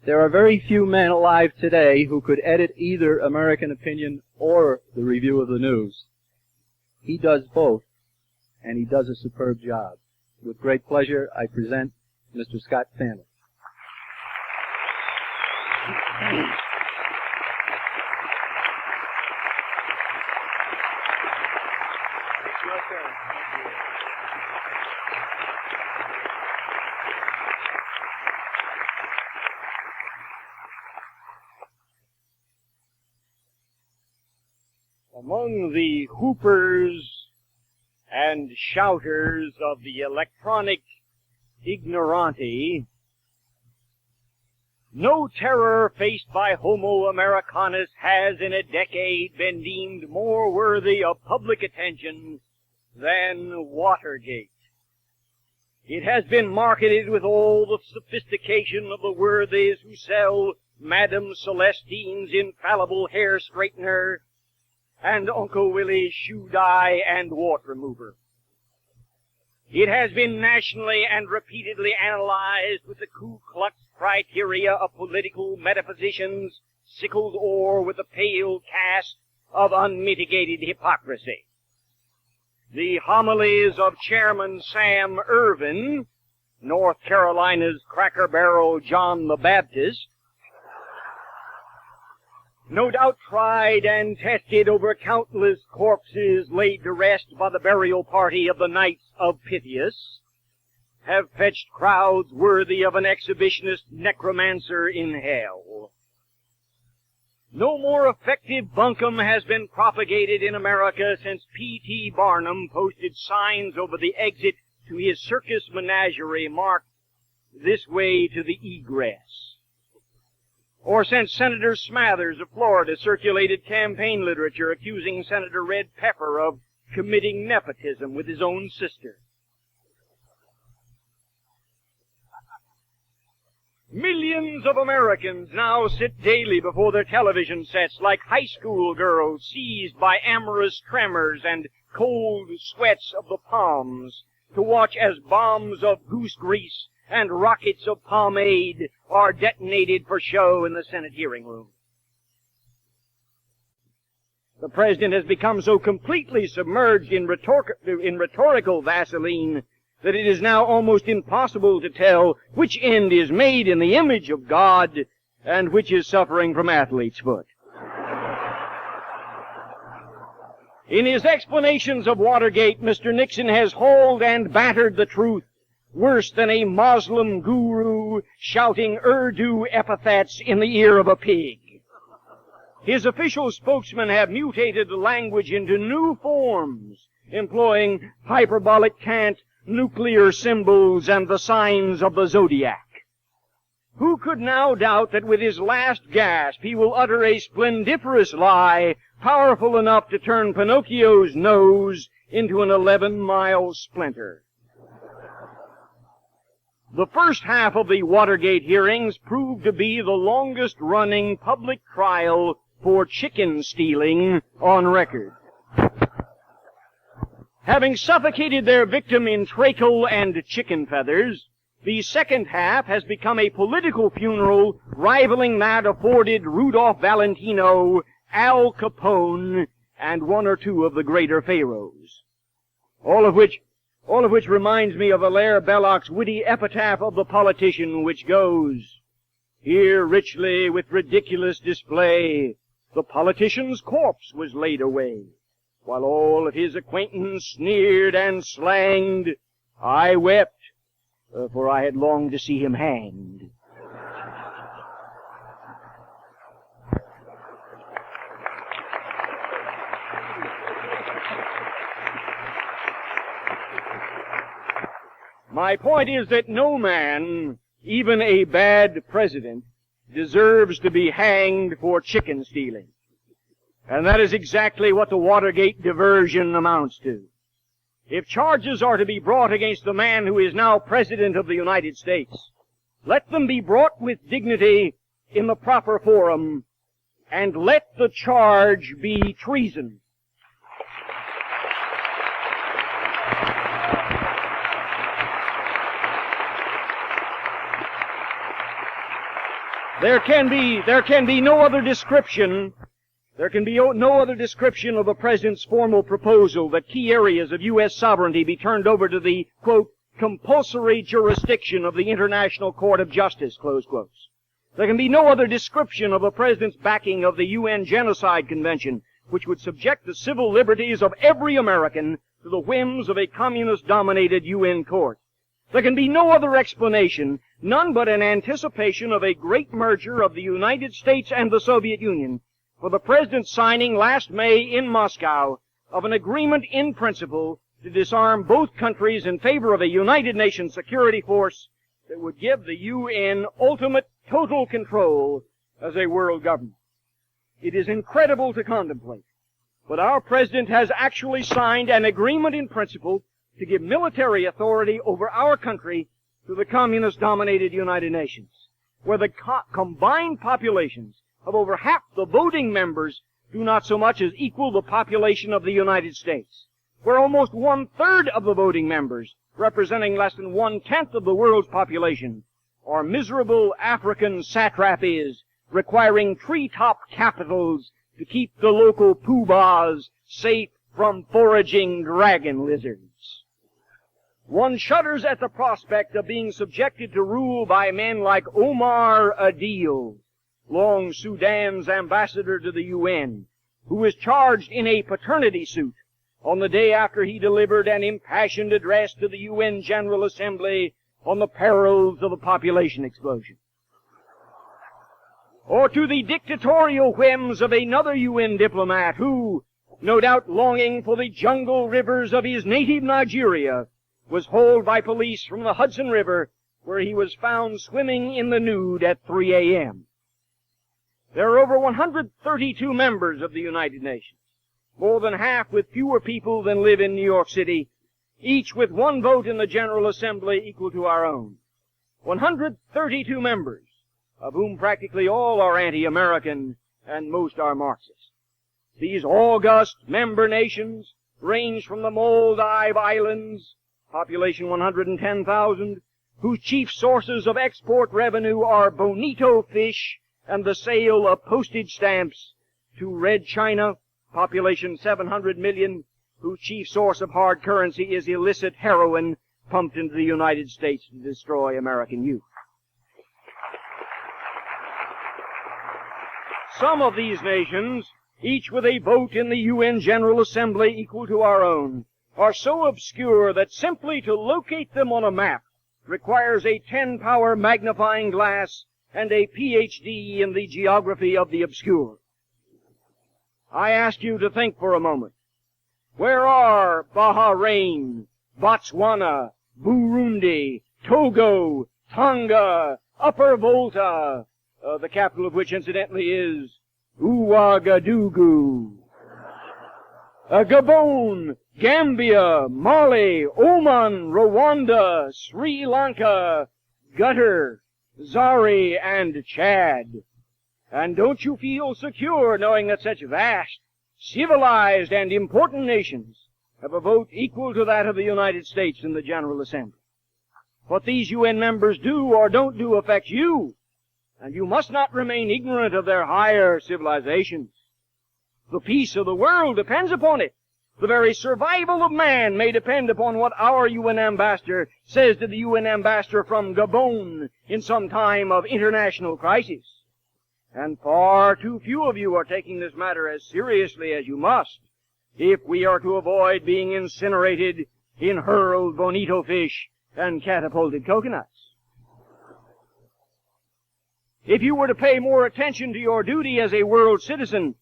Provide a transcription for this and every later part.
There are very few men alive today who could edit either American Opinion or the Review of the News. He does both, and he does a superb job. With great pleasure, I present Mr. Scott Stanley. Among the whoopers and shouters of the electronic ignoranti, no terror faced by Homo Americanus has in a decade been deemed more worthy of public attention than Watergate. It has been marketed with all the sophistication of the worthies who sell Madame Celestine's infallible hair straightener and Uncle Willie's shoe dye and wart remover. It has been nationally and repeatedly analyzed with the Ku Klux criteria of political metaphysicians, sickled o'er with the pale cast of unmitigated hypocrisy. The homilies of Chairman Sam Ervin, North Carolina's Cracker Barrel John the Baptist, no doubt tried and tested over countless corpses laid to rest by the burial party of the Knights of Pythias, have fetched crowds worthy of an exhibitionist necromancer in hell. No more effective bunkum has been propagated in America since P.T. Barnum posted signs over the exit to his circus menagerie marked, "This way to the egress." Or since Senator Smathers of Florida circulated campaign literature accusing Senator Red Pepper of committing nepotism with his own sister. Millions of Americans now sit daily before their television sets like high school girls seized by amorous tremors and cold sweats of the palms to watch as bombs of goose grease and rockets of pomade are detonated for show in the Senate hearing room. The President has become so completely submerged in rhetorical Vaseline that it is now almost impossible to tell which end is made in the image of God and which is suffering from athlete's foot. In his explanations of Watergate, Mr. Nixon has hauled and battered the truth worse than a Muslim guru shouting Urdu epithets in the ear of a pig. His official spokesmen have mutated the language into new forms, employing hyperbolic cant, nuclear symbols, and the signs of the zodiac. Who could now doubt that with his last gasp he will utter a splendiferous lie powerful enough to turn Pinocchio's nose into an 11-mile splinter? The first half of the Watergate hearings proved to be the longest-running public trial for chicken stealing on record. Having suffocated their victim in treacle and chicken feathers, the second half has become a political funeral rivaling that afforded Rudolph Valentino, Al Capone, and one or two of the greater pharaohs. All of which reminds me of Hilaire Belloc's witty epitaph of the politician, which goes, "Here richly with ridiculous display, the politician's corpse was laid away. While all of his acquaintance sneered and slanged, I wept, for I had longed to see him hanged." My point is that no man, even a bad president, deserves to be hanged for chicken stealing. And that is exactly what the Watergate diversion amounts to. If charges are to be brought against the man who is now President of the United States, let them be brought with dignity in the proper forum, and let the charge be treason. There can be no other description. There can be no other description of the President's formal proposal that key areas of U.S. sovereignty be turned over to the, quote, compulsory jurisdiction of the International Court of Justice, close quotes. There can be no other description of the President's backing of the UN Genocide Convention, which would subject the civil liberties of every American to the whims of a communist-dominated UN court. There can be no other explanation, none but an anticipation of a great merger of the United States and the Soviet Union, for the President signing last May in Moscow of an agreement in principle to disarm both countries in favor of a United Nations security force that would give the UN ultimate total control as a world government. It is incredible to contemplate, but our President has actually signed an agreement in principle to give military authority over our country to the communist-dominated United Nations, where the combined populations of over half the voting members do not so much as equal the population of the United States, where almost 1/3 of the voting members, representing less than 1/10 of the world's population, are miserable African satrapies requiring treetop capitals to keep the local poobahs safe from foraging dragon lizards. One shudders at the prospect of being subjected to rule by men like Omar Adil, long Sudan's ambassador to the UN, who was charged in a paternity suit on the day after he delivered an impassioned address to the UN General Assembly on the perils of a population explosion. Or to the dictatorial whims of another UN diplomat who, no doubt longing for the jungle rivers of his native Nigeria, was hauled by police from the Hudson River, where he was found swimming in the nude at 3 a.m. There are over 132 members of the United Nations, more than half with fewer people than live in New York City, each with one vote in the General Assembly equal to our own. 132 members, of whom practically all are anti-American and most are Marxist. These august member nations range from the Maldive Islands, population 110,000, whose chief sources of export revenue are bonito fish and the sale of postage stamps, to Red China, population 700 million, whose chief source of hard currency is illicit heroin pumped into the United States to destroy American youth. Some of these nations, each with a vote in the UN General Assembly equal to our own, are so obscure that simply to locate them on a map requires a 10-power magnifying glass and a PhD in the geography of the obscure. I ask you to think for a moment. Where are Bahrain, Botswana, Burundi, Togo, Tonga, Upper Volta, the capital of which incidentally is Ouagadougou, Gabon, Gambia, Mali, Oman, Rwanda, Sri Lanka, Qatar, Zari, and Chad? And don't you feel secure knowing that such vast, civilized, and important nations have a vote equal to that of the United States in the General Assembly? What these UN members do or don't do affects you, and you must not remain ignorant of their higher civilizations. The peace of the world depends upon it. The very survival of man may depend upon what our UN ambassador says to the UN ambassador from Gabon in some time of international crisis. And far too few of you are taking this matter as seriously as you must, if we are to avoid being incinerated in hurled bonito fish and catapulted coconuts. If you were to pay more attention to your duty as a world citizen,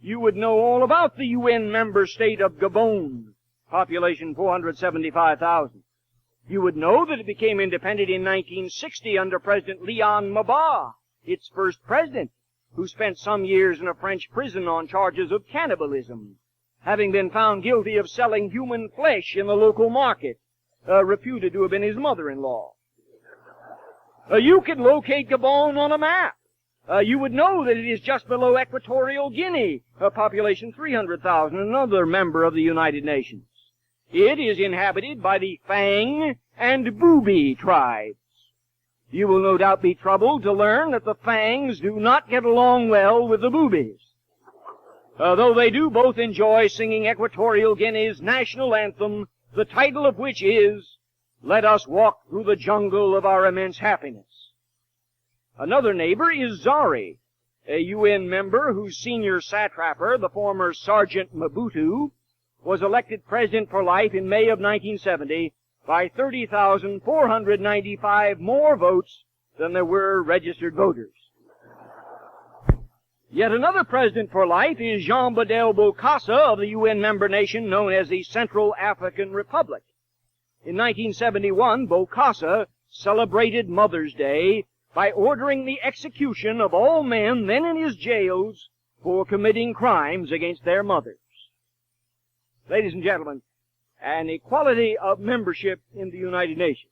you would know all about the UN member state of Gabon, population 475,000. You would know that it became independent in 1960 under President Léon Mba, its first president, who spent some years in a French prison on charges of cannibalism, having been found guilty of selling human flesh in the local market, reputed to have been his mother-in-law. You could locate Gabon on a map. You would know that it is just below Equatorial Guinea, a population 300,000, another member of the United Nations. It is inhabited by the Fang and Bubi tribes. You will no doubt be troubled to learn that the Fangs do not get along well with the Boobies, though they do both enjoy singing Equatorial Guinea's national anthem, the title of which is, "Let Us Walk Through the Jungle of Our Immense Happiness." Another neighbor is Zari, a UN member whose senior satrapper, the former Sergeant Mobutu, was elected president for life in May of 1970 by 30,495 more votes than there were registered voters. Yet another president for life is Jean Bedel Bokassa of the UN member nation known as the Central African Republic. In 1971, Bokassa celebrated Mother's Day by ordering the execution of all men then in his jails for committing crimes against their mothers. Ladies and gentlemen, an equality of membership in the United Nations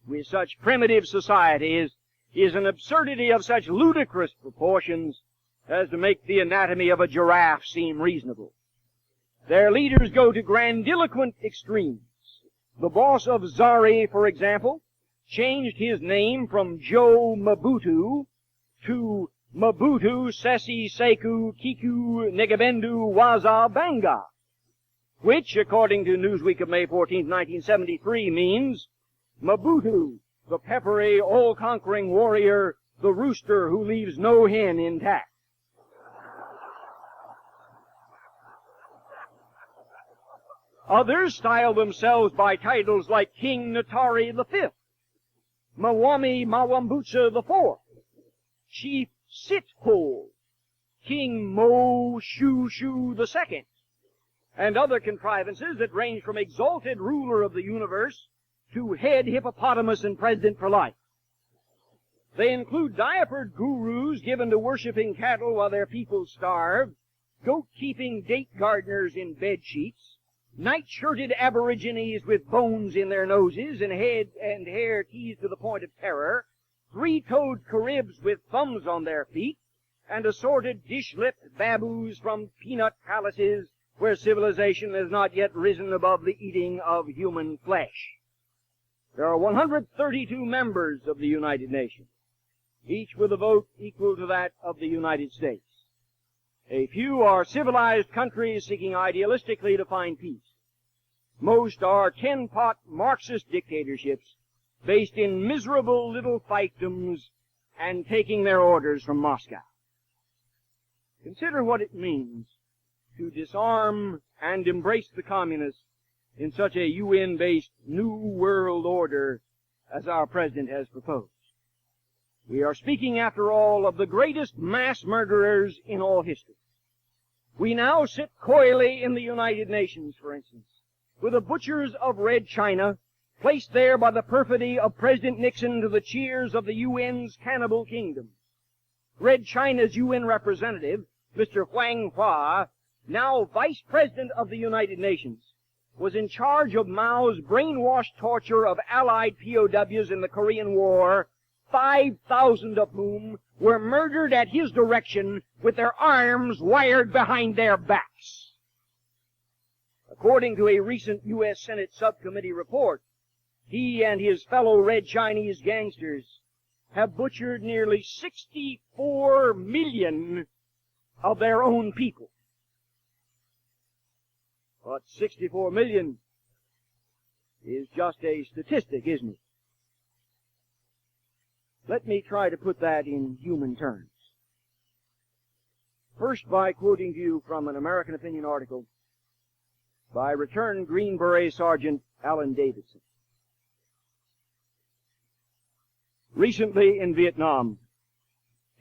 with such primitive societies is an absurdity of such ludicrous proportions as to make the anatomy of a giraffe seem reasonable. Their leaders go to grandiloquent extremes. The boss of Zari, for example, changed his name from Joe Mobutu to Mobutu Sese Sekou Kiku Negabendu Waza Banga, which, according to Newsweek of May 14, 1973, means Mobutu, the peppery, all-conquering warrior, the rooster who leaves no hen intact. Others style themselves by titles like King Natari V, Mwami Mawambutsa IV, Chief Sithole, King Mo Shu Shu II, and other contrivances that range from exalted ruler of the universe to head hippopotamus and president for life. They include diapered gurus given to worshiping cattle while their people starve, goat-keeping date gardeners in bed sheets, night-shirted aborigines with bones in their noses and head and hair teased to the point of terror, three-toed Caribs with thumbs on their feet, and assorted dish-lipped babus from peanut palaces where civilization has not yet risen above the eating of human flesh. There are 132 members of the United Nations, each with a vote equal to that of the United States. A few are civilized countries seeking idealistically to find peace. Most are tin-pot Marxist dictatorships based in miserable little fiefdoms and taking their orders from Moscow. Consider what it means to disarm and embrace the communists in such a UN-based New World Order as our President has proposed. We are speaking, after all, of the greatest mass murderers in all history. We now sit coyly in the United Nations, for instance, with the butchers of Red China, placed there by the perfidy of President Nixon to the cheers of the UN's cannibal kingdom. Red China's UN representative, Mr. Huang Hua, now Vice President of the United Nations, was in charge of Mao's brainwashed torture of Allied POWs in the Korean War, 5,000 of whom were murdered at his direction with their arms wired behind their backs. According to a recent U.S. Senate subcommittee report, he and his fellow Red Chinese gangsters have butchered nearly 64 million of their own people. But 64 million is just a statistic, isn't it? Let me try to put that in human terms. First, by quoting to you from an American Opinion article by returned Green Beret Sergeant Alan Davidson. Recently in Vietnam,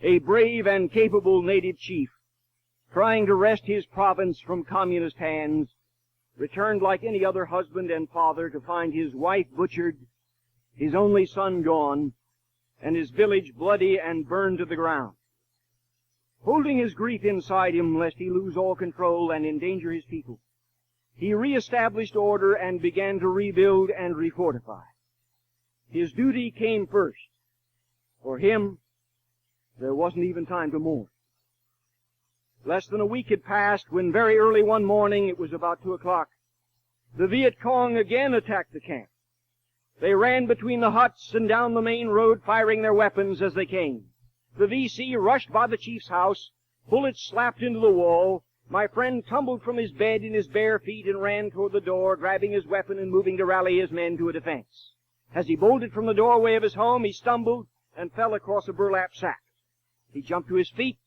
a brave and capable native chief, trying to wrest his province from communist hands, returned like any other husband and father to find his wife butchered, his only son gone, and his village bloody and burned to the ground. Holding his grief inside him lest he lose all control and endanger his people, he reestablished order and began to rebuild and refortify. His duty came first. For him, there wasn't even time to mourn. Less than a week had passed when very early one morning, it was about 2 o'clock, the Viet Cong again attacked the camp. They ran between the huts and down the main road, firing their weapons as they came. The V.C. rushed by the chief's house. Bullets slapped into the wall. My friend tumbled from his bed in his bare feet and ran toward the door, grabbing his weapon and moving to rally his men to a defense. As he bolted from the doorway of his home, he stumbled and fell across a burlap sack. He jumped to his feet,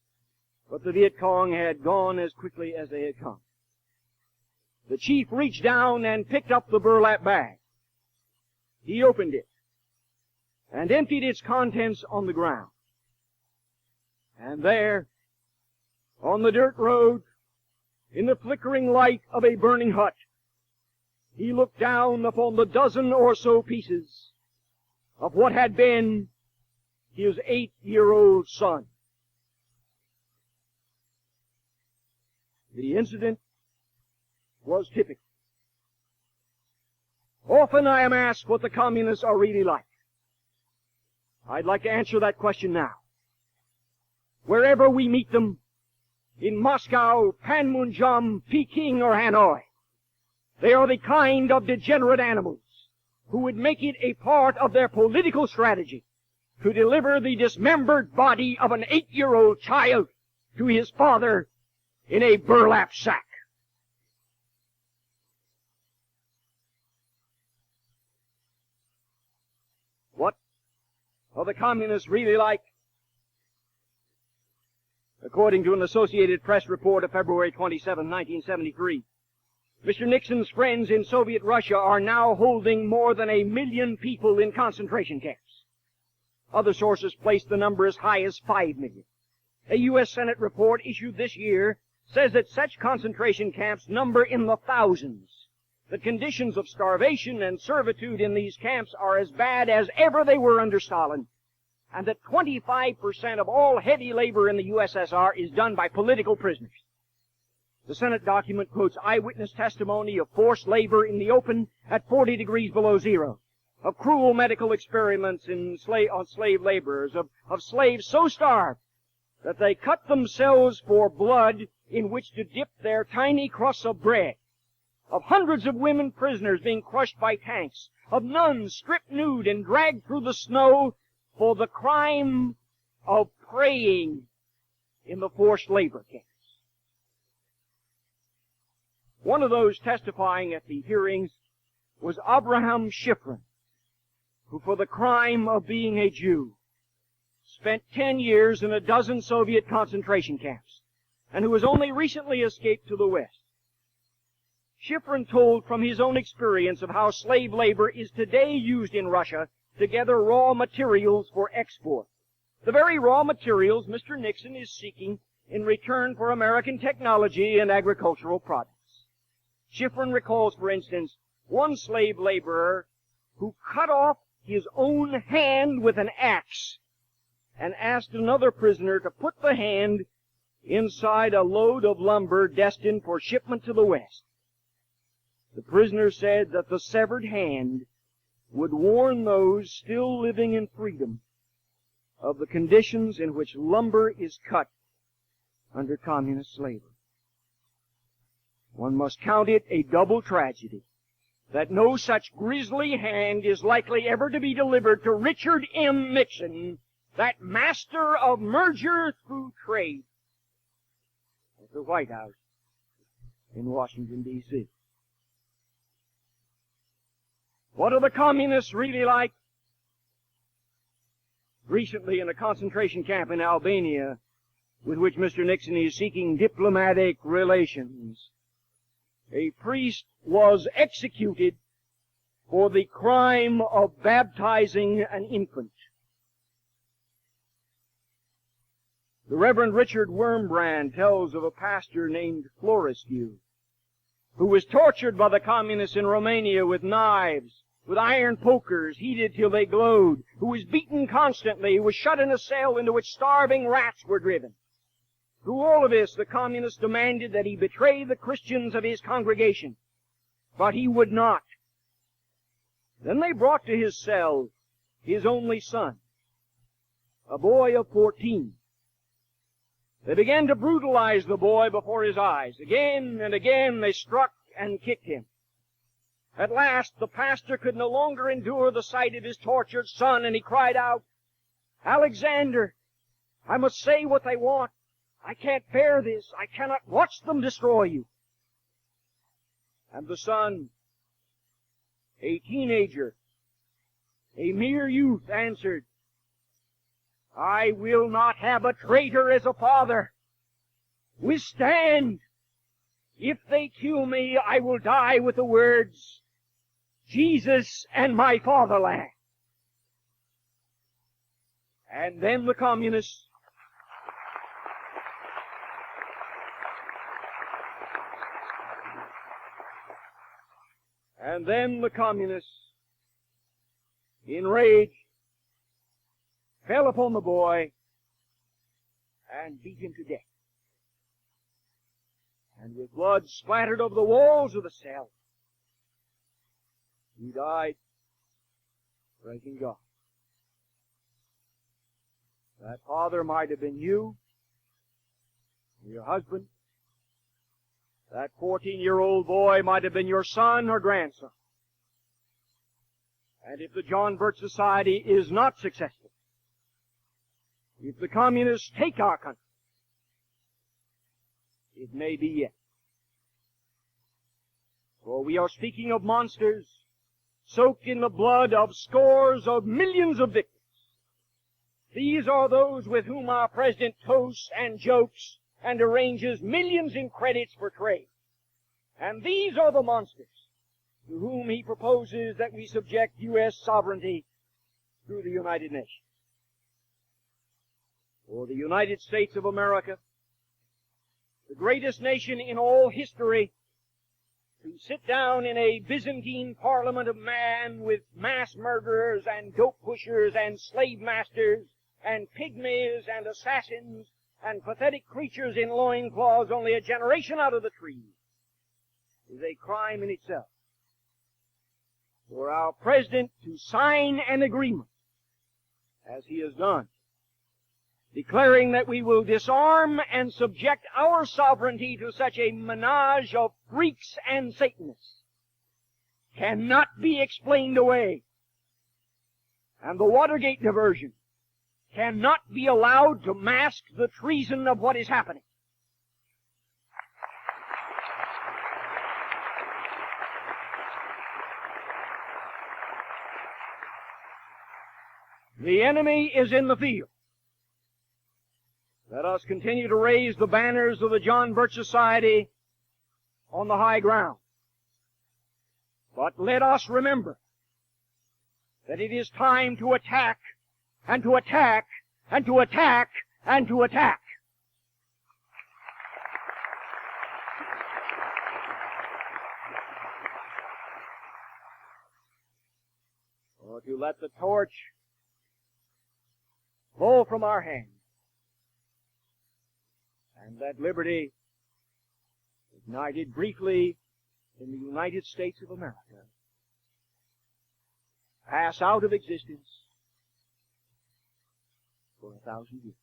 but the Viet Cong had gone as quickly as they had come. The chief reached down and picked up the burlap bag. He opened it and emptied its contents on the ground. And there, on the dirt road, in the flickering light of a burning hut, he looked down upon the dozen or so pieces of what had been his 8-year-old son. The incident was typical. Often I am asked what the communists are really like. I'd like to answer that question now. Wherever we meet them, in Moscow, Panmunjom, Peking, or Hanoi, they are the kind of degenerate animals who would make it a part of their political strategy to deliver the dismembered body of an 8-year-old child to his father in a burlap sack. What are the communists really like? According to an Associated Press report of February 27, 1973, Mr. Nixon's friends in Soviet Russia are now holding more than 1 million people in concentration camps. Other sources place the number as high as 5 million. A U.S. Senate report issued this year says that such concentration camps number in the thousands. The conditions of starvation and servitude in these camps are as bad as ever they were under Stalin, and that 25% of all heavy labor in the USSR is done by political prisoners. The Senate document quotes eyewitness testimony of forced labor in the open at 40 degrees below zero, of cruel medical experiments on slave laborers, of slaves so starved that they cut themselves for blood in which to dip their tiny crusts of bread, of hundreds of women prisoners being crushed by tanks, of nuns stripped nude and dragged through the snow for the crime of praying in the forced labor camps. One of those testifying at the hearings was Abraham Shifrin, who for the crime of being a Jew spent 10 years in a dozen Soviet concentration camps, and who has only recently escaped to the West. Shifrin told from his own experience of how slave labor is today used in Russia to gather raw materials for export. The very raw materials Mr. Nixon is seeking in return for American technology and agricultural products. Shifrin recalls, for instance, one slave laborer who cut off his own hand with an axe and asked another prisoner to put the hand inside a load of lumber destined for shipment to the West. The prisoner said that the severed hand would warn those still living in freedom of the conditions in which lumber is cut under communist slavery. One must count it a double tragedy that no such grisly hand is likely ever to be delivered to Richard M. Nixon, that master of merger through trade, at the White House in Washington, D.C. What are the communists really like? Recently, in a concentration camp in Albania, with which Mr. Nixon is seeking diplomatic relations, a priest was executed for the crime of baptizing an infant. The Reverend Richard Wurmbrand tells of a pastor named Florescu, who was tortured by the communists in Romania with knives, with iron pokers heated till they glowed, who was beaten constantly, who was shut in a cell into which starving rats were driven. Through all of this, the communists demanded that he betray the Christians of his congregation, but he would not. Then they brought to his cell his only son, a boy of 14. They began to brutalize the boy before his eyes. Again and again they struck and kicked him. At last, the pastor could no longer endure the sight of his tortured son, and he cried out, "Alexander, I must say what they want. I can't bear this. I cannot watch them destroy you." And the son, a teenager, a mere youth, answered, "I will not have a traitor as a father. Withstand. If they kill me, I will die with the words, 'Jesus and my fatherland.'" And then the communists enraged, fell upon the boy and beat him to death. And with blood splattered over the walls of the cell, he died praising God. That father might have been you, or your husband. That 14-year-old boy might have been your son or grandson. And if the John Birch Society is not successful, if the communists take our country, it may be yet. For we are speaking of monsters soaked in the blood of scores of millions of victims. These are those with whom our president toasts and jokes and arranges millions in credits for trade. And these are the monsters to whom he proposes that we subject U.S. sovereignty through the United Nations. For the United States of America, the greatest nation in all history, to sit down in a Byzantine parliament of man with mass murderers and dope pushers and slave masters and pygmies and assassins and pathetic creatures in loincloths only a generation out of the trees, is a crime in itself. For our president to sign an agreement, as he has done, declaring that we will disarm and subject our sovereignty to such a menage of freaks and Satanists, cannot be explained away. And the Watergate diversion cannot be allowed to mask the treason of what is happening. The enemy is in the field. Let us continue to raise the banners of the John Birch Society on the high ground. But let us remember that it is time to attack, and to attack, and to attack, and to attack. Or to let the torch fall from our hands, and that liberty, ignited briefly in the United States of America, pass out of existence for 1,000 years.